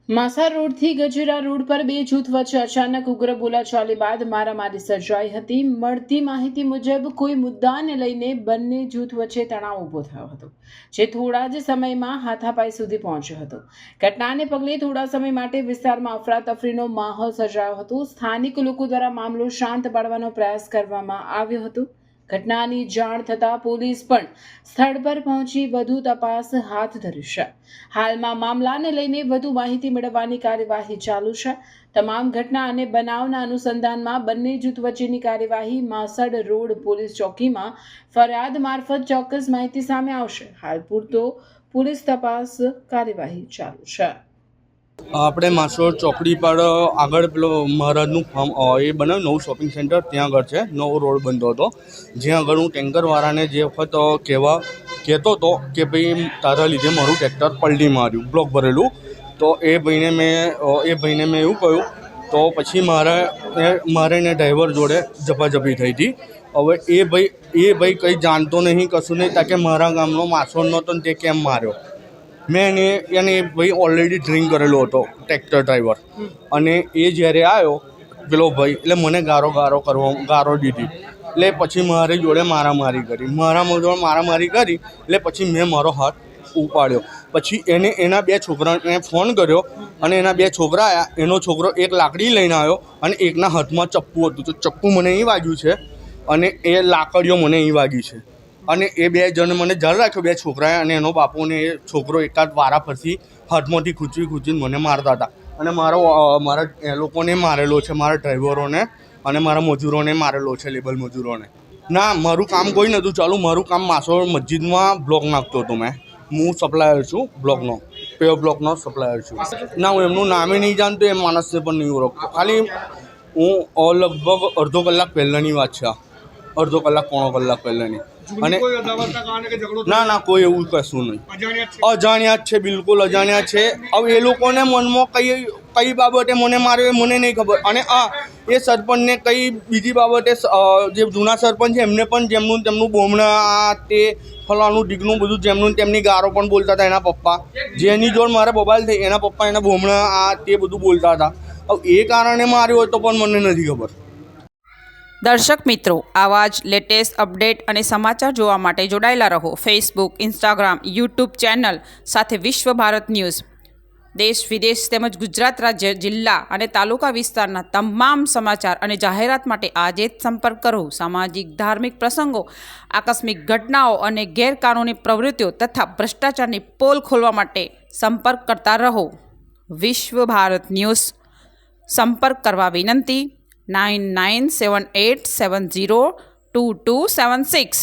માસા રોડથી Gajera road પર બે જૂથ વચ્ચે અચાનક ઉગ્ર બોલાચાલી બાદ મારામારી સર્જાઈ હતી. મળતી માહિતી મુજબ કોઈ મુદ્દાને લઈને બંને જૂથ વચ્ચે તણાવ ઊભો થયો હતો, જે થોડા જ સમયમાં હાથાપાઈ સુધી પહોંચ્યો હતો. ઘટનાને પગલે થોડા સમય માટે વિસ્તારમાં અફરાતફરીનો માહોલ સર્જાયો હતો. સ્થાનિક લોકો દ્વારા મામલો શાંત પાડવાનો પ્રયાસ કરવામાં આવ્યો હતો. ઘટનાની જાણ થતાં પોલીસ પણ સ્થળ પર પહોંચી વધુ તપાસ હાથ ધરી છે. હાલમાં મામલાને લઈને વધુ માહિતી મેળવવાની કાર્યવાહી ચાલુ છે. તમામ ઘટના અને બનાવના અનુસંધાનમાં બંને જૂથ વચ્ચેની કાર્યવાહી માસડ રોડ પોલીસ ચોકીમાં ફરિયાદ મારફત ચોક્કસ માહિતી સામે આવશે. હાલ પૂરતો પોલીસ તપાસ કાર્યવાહી ચાલુ છે. આપણે માસોડ ચોકડી પર આગળ પેલો મહારાજનું ફાર્મ એ બનાવ્યું નવું શોપિંગ સેન્ટર, ત્યાં આગળ છે. નવો રોડ બનતો હતો, જ્યાં આગળ હું ટેન્કરવાળાને જે વખત કહેતો હતો કે ભાઈ તારા લીધે મારું ટ્રેક્ટર પલટી માર્યું, બ્લોક ભરેલું, તો એ ભાઈને મેં એવું કહ્યું. તો પછી મારે ને ડ્રાઈવર જોડે ઝપાઝપી થઈ હતી. હવે એ ભાઈ કંઈ જાણતો નહીં, કશું નહીં, તાકે મારા ગામનો માસોડ નહોતો ને તે કેમ માર્યો. મેં એને ભાઈ ઓલરેડી ડ્રિંક કરેલો હતો, ટ્રેક્ટર ડ્રાઈવર. અને એ જ્યારે આવ્યો પેલો ભાઈ, એટલે મને ગારો દીધી. એટલે પછી મારી જોડે મારામારી કરી. મારામારી કરી એટલે પછી મેં મારો હાથ ઉપાડ્યો. પછી એના બે છોકરાને ફોન કર્યો અને એના બે છોકરા આવ્યા. એનો છોકરો એક લાકડી લઈને આવ્યો અને એકના હાથમાં ચપ્પુ હતું. તો ચપ્પુ મને અહીં વાગ્યું છે અને એ લાકડીઓ મને અહીં વાગી છે. અને એ બે જણ મને જળ રાખ્યો, બે છોકરાએ, અને એનો બાપો ને એ છોકરો એકાદ વારા પરથી હાથમાંથી ખૂંચીને મને મારતા હતા. અને મારા એ લોકોને મારેલો છે, મારા ડ્રાઈવરોને અને મારા મજૂરોને મારેલો છે, લેબર મજૂરોને. ના, મારું કામ કોઈ નહોતું ચાલુ. મારું કામ માસોડ મસ્જિદમાં બ્લોક નાખતો હતો. હું સપ્લાયર છું બ્લોકનો, પેવર બ્લોકનો સપ્લાયર છું. ના, હું એમનું નામે નહીં જાણતો, એ માણસને પણ નહીં ઓળખતો. ખાલી હું લગભગ અડધો કલાક પહેલાંની વાત છે, અડધો કલાક પોણો કલાક પહેલાંની. અને ના, કોઈ એવું કશું નહીં. અજાણ્યા જ છે, બિલકુલ અજાણ્યા છે. હવે એ લોકોને મનમાં કઈ બાબતે મને માર્યો એ મને નહીં ખબર. અને એ સરપંચને કઈ બીજી બાબતે, જે જૂના સરપંચ છે એમને પણ તેમનું બોમણા તે ફલાણું ઢીકનું બધું જેમનું તેમની ગારો પણ બોલતા હતા. એના પપ્પા, જેની જોડ મારે બબાલ થઈ, એના પપ્પા એના બોમણા તે બધું બોલતા હતા. હવે એ કારણે માર્યો હોય તો પણ મને નથી ખબર. દર્શક મિત્રો, આવા જ લેટેસ્ટ અપડેટ અને સમાચાર જોવા માટે જોડાયેલા રહો ફેસબુક, ઇન્સ્ટાગ્રામ, યુટ્યુબ ચેનલ સાથે વિશ્વ ભારત ન્યૂઝ. દેશ વિદેશ તેમજ ગુજરાત રાજ્ય, જિલ્લા અને તાલુકા વિસ્તારના તમામ સમાચાર અને જાહેરાત માટે આજે જ સંપર્ક કરો. સામાજિક ધાર્મિક પ્રસંગો, આકસ્મિક ઘટનાઓ અને ગેરકાનૂની પ્રવૃત્તિઓ તથા ભ્રષ્ટાચારની પોલ ખોલવા માટે સંપર્ક કરતા રહો. વિશ્વ ભારત ન્યૂઝ. સંપર્ક કરવા વિનંતી 9978702276.